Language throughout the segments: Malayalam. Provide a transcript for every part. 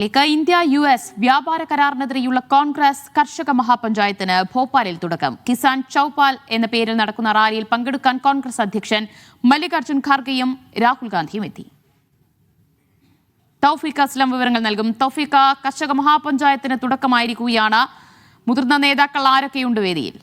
ഇന്ത്യ US വ്യാപാര കരാറിനെതിരെയുള്ള കോൺഗ്രസ് കർഷക മഹാപഞ്ചായത്തിന് ഭോപ്പാലിൽ തുടക്കം. കിസാൻ ചൌപാൽ എന്ന പേരിൽ നടക്കുന്ന റാലിയിൽ പങ്കെടുക്കാൻ കോൺഗ്രസ് അധ്യക്ഷൻ മല്ലികാർജുൻ ഖാർഗെയും രാഹുൽ ഗാന്ധിയും എത്തി. തൗഫീഖ് അസ്ലം വിവരങ്ങൾ നൽകും. തൗഫീഖ്, കർഷക മഹാപഞ്ചായത്തിന് തുടക്കമായിരിക്കുകയാണ്. മുതിർന്ന നേതാക്കൾ ആരൊക്കെയുണ്ട് വേദിയിൽ?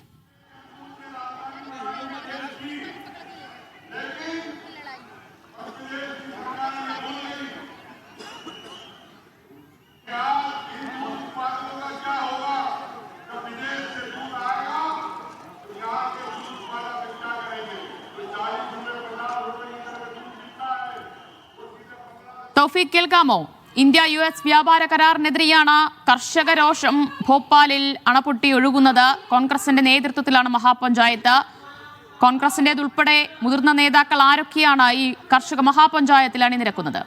തൗഫീഖ്, കേൾക്കാമോ? ഇന്ത്യ US വ്യാപാര കരാറിനെതിരെയാണ് കർഷക രോഷം ഭോപ്പാലിൽ അണപൊട്ടി ഒഴുകുന്നത്. കോൺഗ്രസിന്റെ നേതൃത്വത്തിലാണ് മഹാപഞ്ചായത്ത്. കോൺഗ്രസിന്റേതുൾപ്പെടെ മുതിർന്ന നേതാക്കൾ ആരൊക്കെയാണ് ഈ കർഷക മഹാപഞ്ചായത്തിൽ അണിനിരക്കുന്നത്?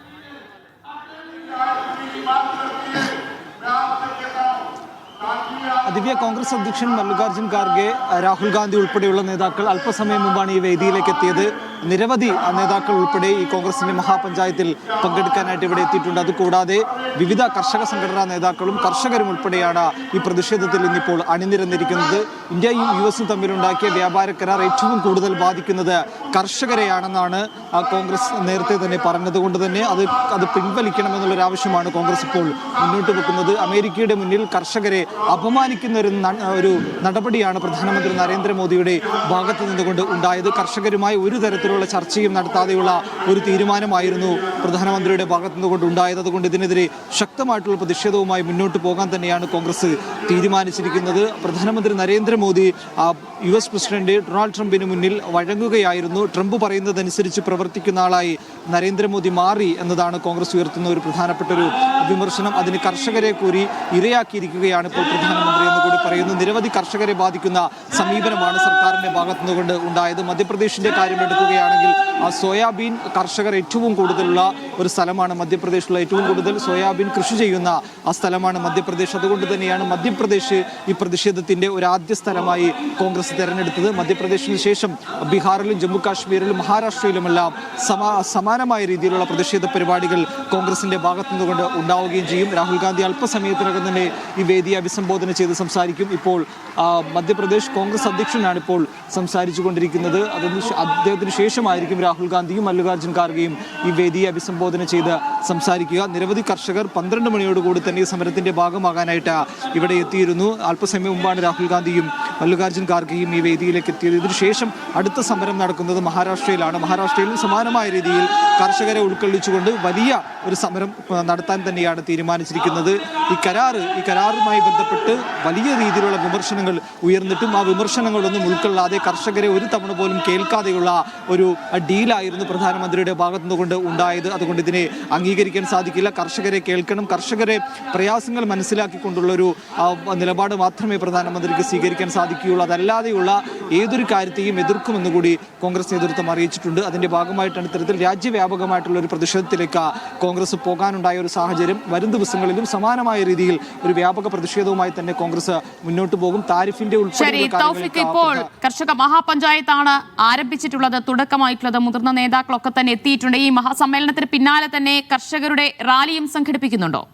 ദിവ്യ, കോൺഗ്രസ് അധ്യക്ഷൻ മല്ലികാർജുൻ ഖാർഗെ, രാഹുൽ ഗാന്ധി ഉൾപ്പെടെയുള്ള നേതാക്കൾ അല്പസമയം മുമ്പാണ് ഈ വേദിയിലേക്ക് എത്തിയത്. നിരവധി നേതാക്കൾ ഉൾപ്പെടെ ഈ കോൺഗ്രസിന്റെ മഹാപഞ്ചായത്തിൽ പങ്കെടുക്കാനായിട്ട് ഇവിടെ എത്തിയിട്ടുണ്ട്. അതുകൂടാതെ വിവിധ കർഷക സംഘടനാ നേതാക്കളും കർഷകരും ഉൾപ്പെടെയാണ് ഈ പ്രതിഷേധത്തിൽ ഇന്നിപ്പോൾ അണിനിരന്നിരിക്കുന്നത്. ഇന്ത്യയും US തമ്മിലുണ്ടാക്കിയ വ്യാപാര കരാർ ഏറ്റവും കൂടുതൽ ബാധിക്കുന്നത് കർഷകരെയാണെന്നാണ് കോൺഗ്രസ് നേരത്തെ തന്നെ പറഞ്ഞതുകൊണ്ട് തന്നെ അത് പിൻവലിക്കണമെന്നുള്ളൊരു ആവശ്യമാണ് കോൺഗ്രസ് ഇപ്പോൾ മുന്നോട്ട് വെക്കുന്നത്. അമേരിക്കയുടെ മുന്നിൽ കർഷകരെ അപമാനിക്കുന്ന ഒരു നടപടിയാണ് പ്രധാനമന്ത്രി നരേന്ദ്രമോദിയുടെ ഭാഗത്തു നിന്നുകൊണ്ട് ഉണ്ടായത്. കർഷകരുമായി ഒരു തരത്തിലുള്ള ചർച്ചയും നടത്താതെയുള്ള ഒരു തീരുമാനമായിരുന്നു പ്രധാനമന്ത്രിയുടെ ഭാഗത്തു നിന്നുകൊണ്ട് ഉണ്ടായത്. അതുകൊണ്ട് ഇതിനെതിരെ ശക്തമായിട്ടുള്ള പ്രതിഷേധവുമായി മുന്നോട്ട് പോകാൻ തന്നെയാണ് കോൺഗ്രസ് തീരുമാനിച്ചിരിക്കുന്നത്. പ്രധാനമന്ത്രി നരേന്ദ്രമോദി US പ്രസിഡന്റ് ഡൊണാൾഡ് ട്രംപിന് മുന്നിൽ വഴങ്ങുകയായിരുന്നു. ട്രംപ് പറയുന്നതനുസരിച്ച് പ്രവർത്തിക്കുന്ന ആളായി നരേന്ദ്രമോദി മാറി എന്നതാണ് കോൺഗ്രസ് ഉയർത്തുന്ന ഒരു പ്രധാനപ്പെട്ട ഒരു വിമർശനം. അതിന് കർഷകരെ കൂടി ഇരയാക്കിയിരിക്കുകയാണ് ഇപ്പോൾ പ്രധാനമന്ത്രി എന്ന് കൂടി പറയുന്നു. നിരവധി കർഷകരെ ബാധിക്കുന്ന സമീപനമാണ് സർക്കാരിന്റെ ഭാഗത്തു നിന്നുകൊണ്ട് ഉണ്ടായത്. മധ്യപ്രദേശിന്റെ കാര്യം എടുക്കുകയാണെങ്കിൽ സോയാബീൻ കർഷകർ ഏറ്റവും കൂടുതലുള്ള ഒരു സ്ഥലമാണ് മധ്യപ്രദേശിലുള്ള. ഏറ്റവും കൂടുതൽ സോയാബീൻ കൃഷി ചെയ്യുന്ന ആ സ്ഥലമാണ് മധ്യപ്രദേശ്. അതുകൊണ്ട് തന്നെയാണ് മധ്യപ്രദേശ് ഈ പ്രതിഷേധത്തിന്റെ ഒരു ആദ്യ സ്ഥലമായി കോൺഗ്രസ് തെരഞ്ഞെടുത്തത്. മധ്യപ്രദേശിന് ശേഷം ബീഹാറിലും ജമ്മു കാശ്മീരിലും മഹാരാഷ്ട്രയിലുമെല്ലാം സമാനമായ രീതിയിലുള്ള പ്രതിഷേധ പരിപാടികൾ കോൺഗ്രസിന്റെ ഭാഗത്തു നിന്നുകൊണ്ട് ഉണ്ടാവുകയും ചെയ്യും. രാഹുൽ ഗാന്ധി അല്പസമയത്തിനകം തന്നെ ഈ വേദിയെ അഭിസംബോധന ചെയ്ത് സംസാരിക്കും. ഇപ്പോൾ മധ്യപ്രദേശ് കോൺഗ്രസ് അധ്യക്ഷനാണ് ഇപ്പോൾ സംസാരിച്ചു കൊണ്ടിരിക്കുന്നത്. അദ്ദേഹത്തിന് ശേഷമായിരിക്കും രാഹുൽ ഗാന്ധിയും മല്ലികാർജുൻ ഖാർഗെയും ഈ വേദിയെ അഭിസംബോധന ചെയ്ത് സംസാരിക്കുക. നിരവധി കർഷകർ 12 മണിയോടുകൂടി തന്നെ ഈ സമരത്തിന്റെ ഭാഗമാകാനായിട്ട് ഇവിടെ എത്തിയിരുന്നു. അല്പസമയം മുമ്പാണ് രാഹുൽ ഗാന്ധിയും മല്ലികാർജുൻ ഖാർഗെയും ഈ വേദിയിലേക്ക് എത്തിയത്. ഇതിനുശേഷം അടുത്ത സമരം നടക്കുന്നത് മഹാരാഷ്ട്രയിലാണ്. മഹാരാഷ്ട്രയിലും സമാനമായ രീതിയിൽ കർഷകരെ ഉൾക്കൊള്ളിച്ചുകൊണ്ട് വലിയ ഒരു സമരം നടത്താൻ തന്നെയാണ് തീരുമാനിച്ചിരിക്കുന്നത്. ഈ കരാറുമായി ബന്ധപ്പെട്ട് വലിയ രീതിയിലുള്ള വിമർശനങ്ങൾ ഉയർന്നിട്ടും ആ വിമർശനങ്ങളൊന്നും ഉൾക്കൊള്ളാതെ കർഷകരെ ഒരു തവണ പോലും കേൾക്കാതെയുള്ള ഒരു ഡീലായിരുന്നു പ്രധാനമന്ത്രിയുടെ ഭാഗത്തു നിന്നുകൊണ്ട് ഉണ്ടായത്. അതുകൊണ്ട് ഇതിനെ അംഗീകരിക്കാൻ സാധിക്കില്ല. കർഷകരെ കേൾക്കണം, കർഷകരെ പ്രയാസങ്ങൾ മനസ്സിലാക്കിക്കൊണ്ടുള്ളൊരു നിലപാട് മാത്രമേ പ്രധാനമന്ത്രിക്ക് സ്വീകരിക്കാൻ സാധിക്കുകയുള്ളൂ. അതല്ലാതെയുള്ള ഏതൊരു കാര്യത്തെയും എതിർക്കുമെന്ന് കൂടി കോൺഗ്രസ് നേതൃത്വം അറിയിച്ചിട്ടുണ്ട്. അതിന്റെ ഭാഗമായിട്ടാണ് ഇത്തരത്തിൽ രാജ്യവ്യാപകമായിട്ടുള്ള ഒരു പ്രതിഷേധത്തിലേക്ക് കോൺഗ്രസ് പോകാനുണ്ടായ ഒരു സാഹചര്യം. വരും ദിവസങ്ങളിലും സമാനമായ രീതിയിൽ ഒരു വ്യാപക പ്രതിഷേധവുമായി തന്നെ കോൺഗ്രസ് മുന്നോട്ട് പോകും. താരിഫിന്റെ ഇപ്പോൾ കർഷക മഹാപഞ്ചായത്താണ് ആരംഭിച്ചിട്ടുള്ളത്, തുടക്കമായിട്ടുള്ളത്. മുതിർന്ന നേതാക്കളൊക്കെ തന്നെ എത്തിയിട്ടുണ്ട്. ഈ മഹാസമ്മേളനത്തിന് പിന്നാലെ തന്നെ കർഷകരുടെ റാലിയും സംഘടിപ്പിക്കുന്നുണ്ടോ?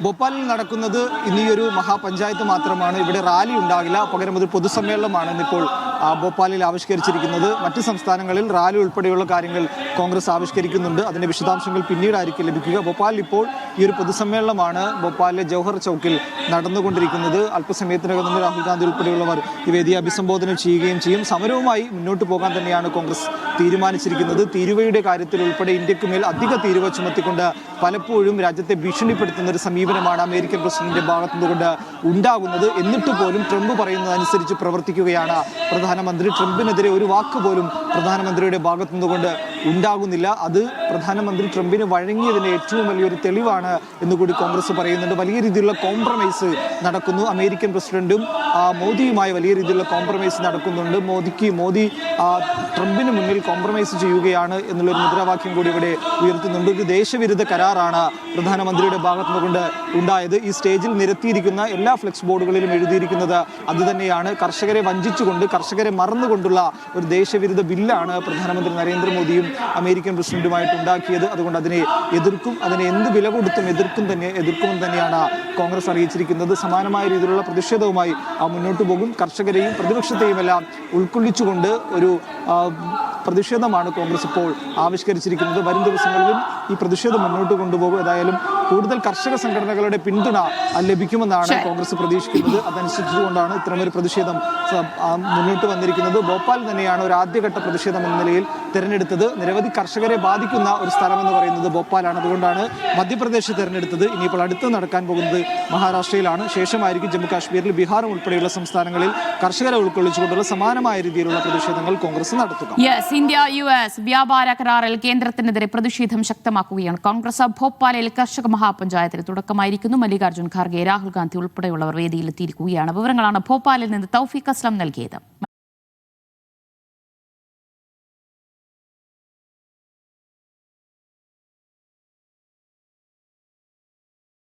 ഭോപ്പാലിൽ നടക്കുന്നത് ഇനിയൊരു മഹാപഞ്ചായത്ത് മാത്രമാണ്. ഇവിടെ റാലി ഉണ്ടാകില്ല, പകരം ഒരു പൊതുസമ്മേളനമാണ് ഇന്നിപ്പോൾ ഭോപ്പാലിൽ ആവിഷ്കരിച്ചിരിക്കുന്നത്. മറ്റ് സംസ്ഥാനങ്ങളിൽ റാലി ഉൾപ്പെടെയുള്ള കാര്യങ്ങൾ കോൺഗ്രസ് ആവിഷ്കരിക്കുന്നുണ്ട്. അതിന്റെ വിശദാംശങ്ങൾ പിന്നീടായിരിക്കും ലഭിക്കുക. ഭോപ്പാലിൽ ഇപ്പോൾ ഈ ഒരു പൊതുസമ്മേളനമാണ് ഭോപ്പാലിലെ ജവഹർ ചൗക്കിൽ നടന്നുകൊണ്ടിരിക്കുന്നത്. അല്പസമയത്തിനകം തന്നെ രാഹുൽ ഗാന്ധി ഉൾപ്പെടെയുള്ളവർ ഈ വേദിയെ അഭിസംബോധന ചെയ്യുകയും ചെയ്യും. സമരവുമായി മുന്നോട്ട് പോകാൻ തന്നെയാണ് കോൺഗ്രസ് തീരുമാനിച്ചിരിക്കുന്നത്. തീരുവയുടെ കാര്യത്തിൽ ഉൾപ്പെടെ ഇന്ത്യക്ക് മേൽ അധിക തീരുവ ചുമത്തിക്കൊണ്ട് പലപ്പോഴും രാജ്യത്തെ ഭീഷണിപ്പെടുത്തുന്ന ഒരു സമീപനമാണ് അമേരിക്കൻ പ്രസിഡന്റിന്റെ ഭാഗത്തു നിന്നുകൊണ്ട് ഉണ്ടാകുന്നത്. എന്നിട്ട് പോലും ട്രംപ് പറയുന്നതനുസരിച്ച് പ്രവർത്തിക്കുകയാണ് പ്രധാനമന്ത്രി. ട്രംപിനെതിരെ ഒരു വാക്ക് പോലും പ്രധാനമന്ത്രിയുടെ ഭാഗത്തു നിന്നുകൊണ്ട് ഉണ്ടാകുന്നില്ല. അത് പ്രധാനമന്ത്രി ട്രംപിന് വഴങ്ങിയതിന്റെ ഏറ്റവും വലിയൊരു തെളിവാണ് എന്നുകൂടി കോൺഗ്രസ് പറയുന്നുണ്ട്. വലിയ രീതിയിലുള്ള കോംപ്രമൈസ് നടക്കുന്നു. അമേരിക്കൻ പ്രസിഡന്റും മോദിയുമായി വലിയ രീതിയിലുള്ള കോംപ്രമൈസ് നടക്കുന്നുണ്ട്. മോദി ട്രംപിന് മുന്നിൽ കോംപ്രമൈസ് ചെയ്യുകയാണ് എന്നുള്ളൊരു മുദ്രാവാക്യം കൂടി ഇവിടെ ഉയർത്തുന്നുണ്ട്. ഒരു ദേശവിരുദ്ധ കരാറാണ് പ്രധാനമന്ത്രിയുടെ ഭാഗത്തു കൊണ്ട് ഉണ്ടായത്. ഈ സ്റ്റേജിൽ നിരത്തിയിരിക്കുന്ന എല്ലാ ഫ്ലെക്സ് ബോർഡുകളിലും എഴുതിയിരിക്കുന്നത് അതുതന്നെയാണ്. കർഷകരെ വഞ്ചിച്ചുകൊണ്ട്, കർഷകരെ മറന്നുകൊണ്ടുള്ള ഒരു ദേശവിരുദ്ധ ബില്ലാണ് പ്രധാനമന്ത്രി നരേന്ദ്രമോദിയും അമേരിക്കൻ പ്രസിഡന്റുമായിട്ട് ഉണ്ടാക്കിയത്. അതുകൊണ്ട് അതിനെ എതിർക്കും, അതിനെ എന്ത് വില കൊടുത്തും എതിർക്കുമെന്ന് തന്നെയാണ് കോൺഗ്രസ് അറിയിച്ചിരിക്കുന്നത്. സമാനമായ രീതിയിലുള്ള പ്രതിഷേധവുമായി മുന്നോട്ട് പോകും. കർഷകരെയും പ്രതിപക്ഷത്തെയും എല്ലാം ഉൾക്കൊള്ളിച്ചുകൊണ്ട് ഒരു പ്രതിഷേധമാണ് കോൺഗ്രസ് ഇപ്പോൾ ആവിഷ്കരിച്ചിരിക്കുന്നത്. വരും ദിവസങ്ങളിലും ഈ പ്രതിഷേധം മുന്നോട്ട് കൊണ്ടുപോകും. ഏതായാലും കൂടുതൽ കർഷക സംഘടനകളുടെ പിന്തുണ ലഭിക്കുമെന്നാണ് കോൺഗ്രസ് പ്രതീക്ഷിക്കുന്നത്. അതനുസരിച്ചുകൊണ്ടാണ് ഇത്തരമൊരു പ്രതിഷേധം മുന്നോട്ട് വന്നിരിക്കുന്നത്. ഭോപ്പാൽ തന്നെയാണ് ഒരു ആദ്യഘട്ട പ്രതിഷേധം എന്ന നിലയിൽ തിരഞ്ഞെടുത്തത്. നിരവധി കർഷകരെ ബാധിക്കുന്ന ഒരു സ്ഥലമെന്ന് പറയുന്നത് ഭോപ്പാലാണ്. അതുകൊണ്ടാണ് മധ്യപ്രദേശ് തിരഞ്ഞെടുത്തത്. ഇനിയിപ്പോൾ അടുത്ത് നടക്കാൻ പോകുന്നത് മഹാരാഷ്ട്രയിലാണ്. ശേഷമായിരിക്കും ജമ്മു കാശ്മീരിൽ, ബീഹാറും ഉൾപ്പെടെയുള്ള സംസ്ഥാനങ്ങളിൽ കർഷകരെ ഉൾക്കൊള്ളിച്ചുകൊണ്ടുള്ള സമാനമായ രീതിയിലുള്ള പ്രതിഷേധങ്ങൾ കോൺഗ്രസ് നടത്തുക. ഇന്ത്യ US വ്യാപാര കരാറിൽ കേന്ദ്രത്തിനെതിരെ പ്രതിഷേധം ശക്തമാക്കുകയാണ് കോൺഗ്രസ്. ഭോപ്പാലിൽ കർഷക മഹാപഞ്ചായത്തിന് തുടക്കമായിരിക്കുന്നു. മല്ലികാർജ്ജുൻ ഖാർഗെ, രാഹുൽ ഗാന്ധി ഉൾപ്പെടെയുള്ളവർ വേദിയിലെത്തിയിരിക്കുകയാണ്. വിവരങ്ങളാണ് ഭോപ്പാലിൽ നിന്ന് തൗഫീഖ് അസ്ലം നൽകിയത്.